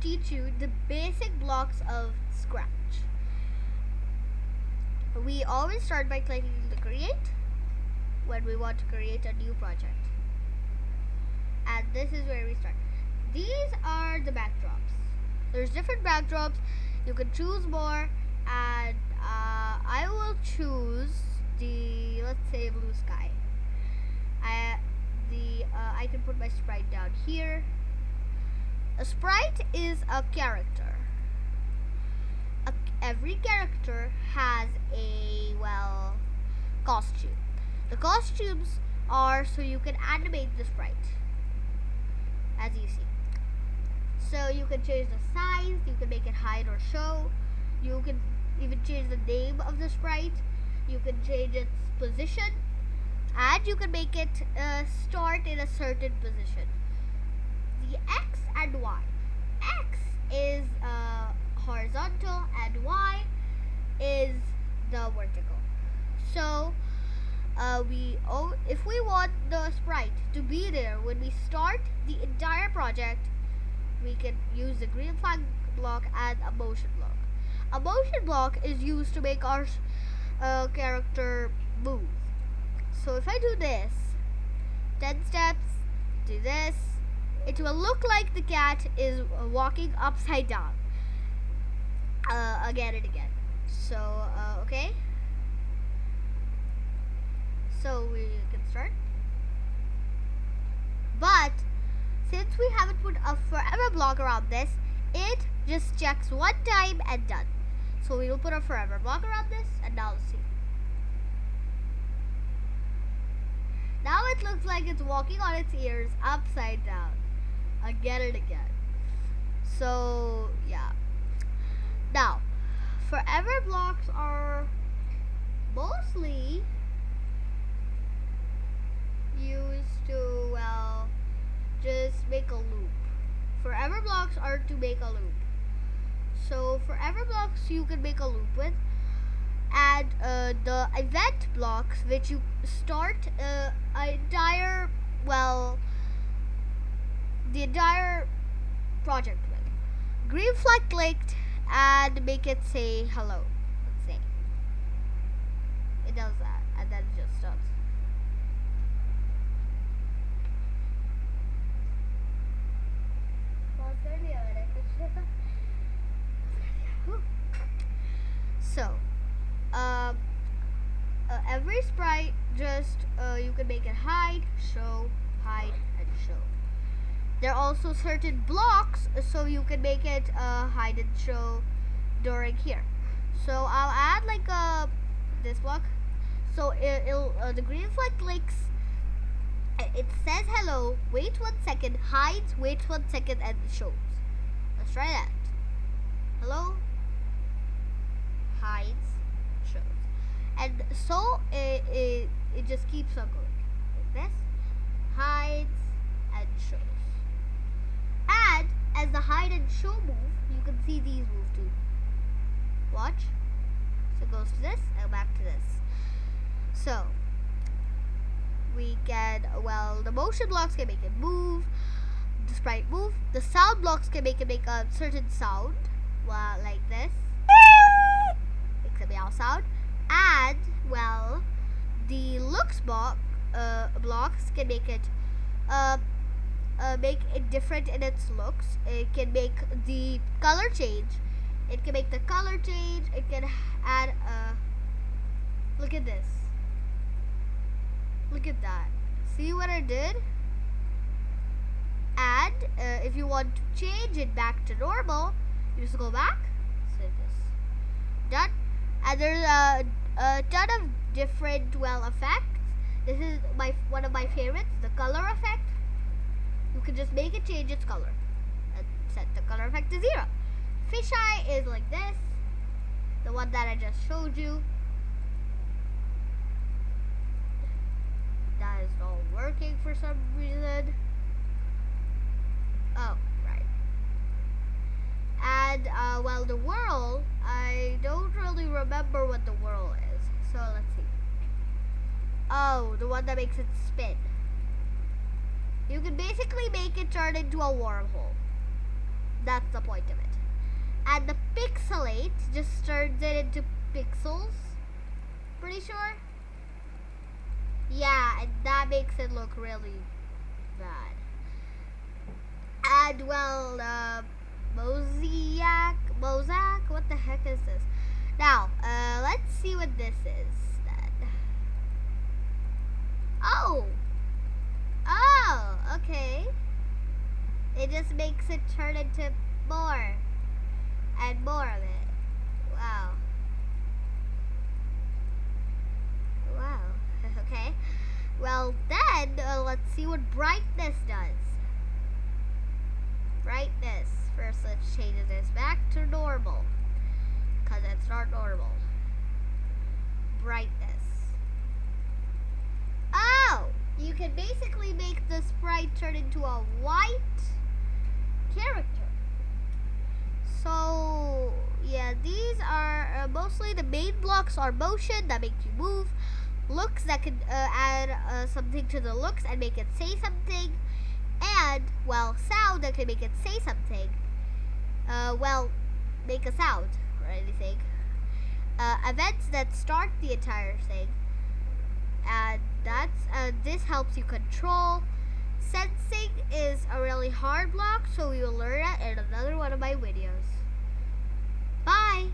teach you the basic blocks of Scratch. We always start by clicking the create when we want to create a new project. And this is where we start. These are the backdrops. There's different backdrops. You can choose more, and I will choose the, let's say, blue sky. I can put my sprite down here. A sprite is a character. Every character has a, well, costume. The costumes are so you can animate the sprite, as you see. So you can change the size, you can make it hide or show, you can even change the name of the sprite, you can change its position, and you can make it start in a certain position. The X and Y. X is horizontal and Y is the vertical. So if we want the sprite to be there when we start the entire project, we can use the green flag block and a motion block. A motion block is used to make our character move. So if I do this, 10 steps, do this, it will look like the cat is walking upside down again and again. So, okay. So we can start. But since we haven't put a forever block around this, it just checks one time and done. So we will put a forever block around this, and now let's see. Now it looks like it's walking on its ears upside down again and again. So yeah. Now, forever blocks are mostly used to, well, just make a loop. Forever blocks are to make a loop. So forever blocks you can make a loop with, and the event blocks which you start the entire project with. Green flag clicked and make it say hello. Let's say it does that, and then it just does. So, every sprite just you can make it hide, show, and show. There are also certain blocks, so you can make it hide and show during here. So I'll add like this block. So it'll the green flag clicks. It says hello. Wait 1 second. Hides. Wait 1 second and shows. Let's try that. Hello. Hides. Shows. And so it just keeps on going like this. Hides and shows. And as the hide and show move, you can see these move too. Watch. So it goes to this and back to this. So we can, well, the motion blocks can make it move, the sprite move. The sound blocks can make it make a certain sound, well, like this. Makes a meow sound. And, well, the looks blocks can make it different in its looks. It can make the color change. It can make the color change. It can add look at this. Look at that. See what I did? And if you want to change it back to normal, you just go back. So this. Done. And there's a ton of different, well, effects. This is one of my favorites, the color effect. You can just make it change its color and set the color effect to 0. Fisheye is like this, the one that I just showed you. That is not working for some reason. Oh, right. And, well, the whirl, I don't really remember what the whirl is. So, let's see. Oh, the one that makes it spin. You can basically make it turn into a wormhole. that's the point of it. And the pixelate just turns it into pixels. Pretty sure. Yeah, and that makes it look really bad. And well, Mosaic, what the heck is this? Now, let's see what this is then. Oh, okay. It just makes it turn into more and more of it. Wow. Wow. Okay. Well, then let's see what brightness does. Brightness first, let's change this back to normal because it's not normal. Brightness. Oh, you can basically make the sprite turn into a white character. So yeah, these are mostly the main blocks are motion that make you move, looks that can add something to the looks and make it say something, and well, sound that can make it say something. Well, make a sound or anything. Events that start the entire thing, and that's this helps you control. Sensing is a really hard block, so we will learn that in another one of my videos. Bye!